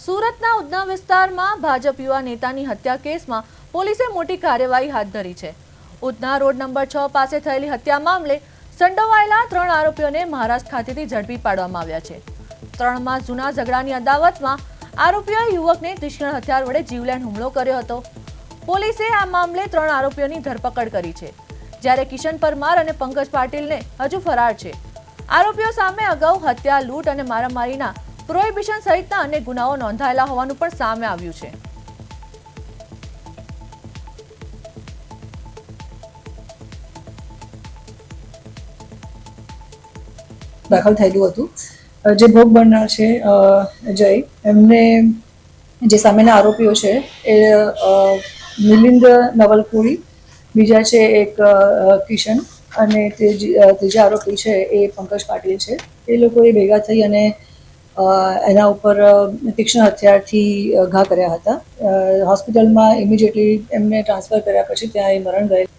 સુરતના ઉધના વિસ્તારમાં ભાજપ યુવા નેતાની હત્યા કેસમાં પોલીસે મોટી કાર્યવાહી હાથ ધરી છે। ઉધના રોડ નંબર 6 પાસે થયેલી હત્યા મામલે સંડોવાયેલા 3 આરોપીઓને મહારાષ્ટ્ર ખાતેથી ઝડપી પાડવામાં આવ્યા છે। 3 માસ જૂના ઝઘડાની અદાવતમાં આરોપીઓએ યુવકને તીક્ષ્ણ હથિયાર વડે જીવલેણ હુમલો કર્યો હતો। પોલીસે આ મામલે 3 આરોપીઓની ધરપકડ કરી છે, જ્યારે કિશન પરમાર અને પંકજ પાટીલને હજુ ફરાર છે। આરોપીઓ સામે અગાઉ હત્યા, લૂંટ અને મારામારીના પ્રોહિબિશન સહિતના અનેક ગુનાઓ નોંધાયેલા હોવાનું પણ સામે આવ્યું છે। દાખલ થયેલું હતું। જે ભોગ બનનાર છે જય, એમને જે સામેના આરોપીઓ છે એ મિલિંદ નવલપુરી, બીજા છે એક કિશન અને ત્રીજા આરોપી છે એ પંકજ પાટીલ છે। એ લોકોએ ભેગા થઈ અને એના ઉપર તીક્ષ્ણ હથિયારથી ઘા કર્યા હતા। હોસ્પિટલમાં ઇમિડિયેટલી એમને ટ્રાન્સફર કર્યા પછી ત્યાં એ મરણ ગયેલ।